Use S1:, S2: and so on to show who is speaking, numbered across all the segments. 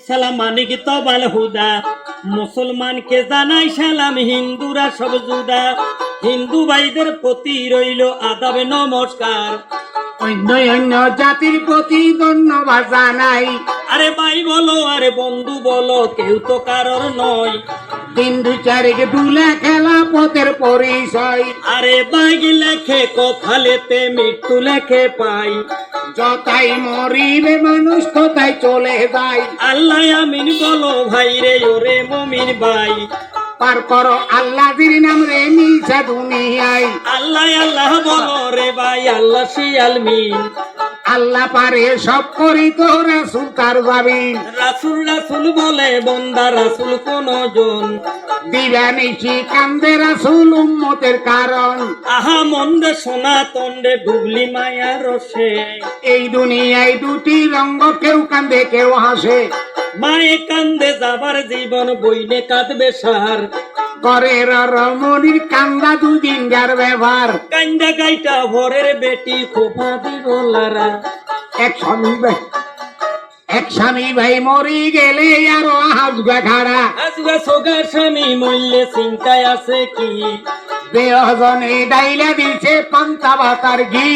S1: সালাম মানিক তবাল হুদা মুসলমানকে জানাই সালাম হিন্দুরা সব জুদা হিন্দু ভাইদের প্রতি রইল আদাব নমস্কার
S2: অন্য অন্য জাতির প্রতি ধন্যবাদ জানাই।
S1: আরে ভাই বলো আরে বন্ধু বলো কেউ তো কারোর নয়
S2: দিন দু চারিক দুলে খেলা পথের পরিচয়।
S1: আরে বাইক লেখে কপালেতে মৃত্যু লেখে পাই
S2: যতাই মরিবে মানুষ কোথায় চলে যায়।
S1: আল্লাহ আমিন বলো ভাই রে ওরে মুমিন ভাই
S2: পার করো আল্লাহর নাম রে মিশা দুনিয়ায়।
S1: আল্লাহ আল্লাহ বলো রে ভাই আল্লাহ শিয়াল মিন
S2: আল্লাহ পারে সব করি তো রাসূল তার যাবি।
S1: রাসূল রাসূল বলে বন্দা রাসূল কোন জন
S2: দিবানিশি কান্দে রাসূল উম্মতের কারণ।
S1: আহা মন্দে সোনা তন্ডে ডুবলি মায়া রসে
S2: এই দুনিয়ায় দুটি রঙ্গ কেউ কান্দে কেউ হাসে।
S1: মায়ে কান্দে যাবার জীবন বইনে কাঁদবে সার
S2: ঘরের রমণীর কান্দা দুদিন যার ব্যবহার।
S1: কান্দা গাইটা ভরের বেটি খোপা দিব লারা
S2: এক স্বামী ভাই মরি গেলে আরো হাসবে খাড়া।
S1: আসবে সোগার স্বামী মূল্যে চিন্তায় আছে কি
S2: বেহজনে ডাইলা দিছে পান্তা ভাতার ঘি।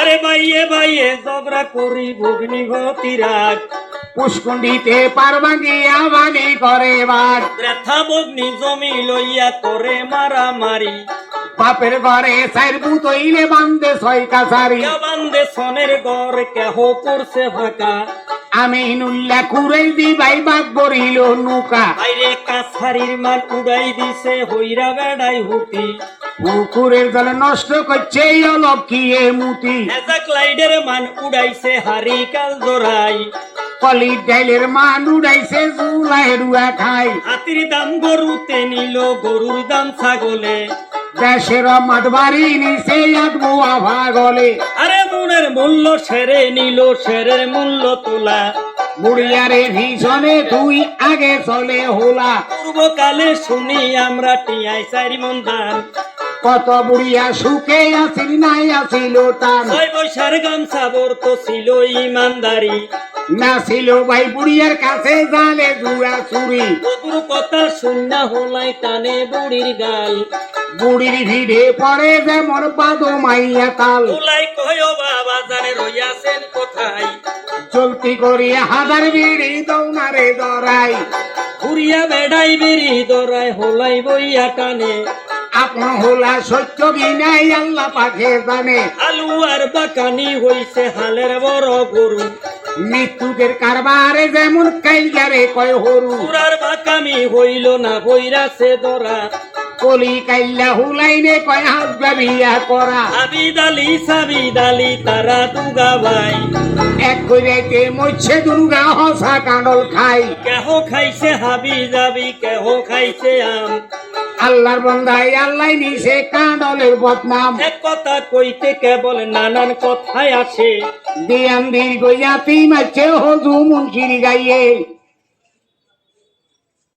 S1: আরে বাইয়ে জবরা করি ভগ্নি গতিরাগ
S2: পুষ্কুণ্ডিতে পারবা গিয়া বানি করে বার।
S1: ব্যথা বগ্নি জমি লইয়া করে মারামারি
S2: বাপের ঘরে চার বুতইলে বান্ধে ছয় কাছারি।
S1: বান্দে সনের ঘর কেহ করছে ফাঁকা
S2: আমিনুল্লাহ কুরাই দি ভাই বাগ বরিল নৌকা।
S1: বাইরে কাছারির মান উড়াই দিছে হইরা বেড়াই হুতি
S2: পুকুরের জল নষ্ট করছে অলক্ষিয়ে মুতি।
S1: এজাক লাইডের মান উড়াইছে হারি কাল জোড়াই
S2: কলির ডাইলের মান উড়াইছে জুলাই রুয়া খাই।
S1: হাতির দাম গরুতে নিল গরুর দাম ছাগলে
S2: দেশের মাঠ বাড়ি নিছে আদবো ভাগলে।
S1: আরে মনের মূল্য সেরে নিল সেরের মূল্য তোলা
S2: বুড়িয়ারে ভীষণে তুই আগে চলে হোলা।
S1: পূর্বকালে শুনি আমরা টিয়াই চারি মন দান
S2: কত বুড়িয়া সুখে আছিল নাই আছিল টান।
S1: ছয় বৈশার গামছা বর্ত ছিল ইমানদারি
S2: না ছিল ভাই বুড়িয়ার কাছে জালে জুড়া চুরি।
S1: বকুর কথা শুননা হলাই টানে বুড়ির গাল
S2: বুড়ির ভিড়ে পড়ে যেমন বাদো মাইয়া তাল।
S1: ওলাই কয় বাবা জানে রইয়াছেন কোথায়
S2: চলতি করিয়া হাজার বিড়ি দৌনারে দরাই।
S1: ঘুরিয়া বেড়াই বেরি দরাই হলাই বইয়া টানে
S2: আপন হোলা সত্য বিনাই আল্লাহ পাখে জানে।
S1: আলু আর বাকানি হইছে হালের বড় গরু
S2: মৃত্যুকের কারবারে যেমন কাইগারে কয় হরু।
S1: পুরার বাকামি হইল না বইরাছে দরা
S2: কলি কাইল্লা হুলাইনে কয় হাসবা বিয়া করা।
S1: সাবিদালি তারা দুগা ভাই
S2: এক কইরাইতে মরছে দুর্গা হসা কাঁডল খাই।
S1: কেহ খাইছে হাবি যাবি কেহ খাইছে আম
S2: আল্লাহর বন্দাই আল্লাহ নিছে কাঁডলের বদনাম।
S1: এক কথা কইতে কেবল নানান কথায় আসে
S2: দিয়ান দীর্ঘ জাতি মারছে হজু মুন্সির গাইয়ে।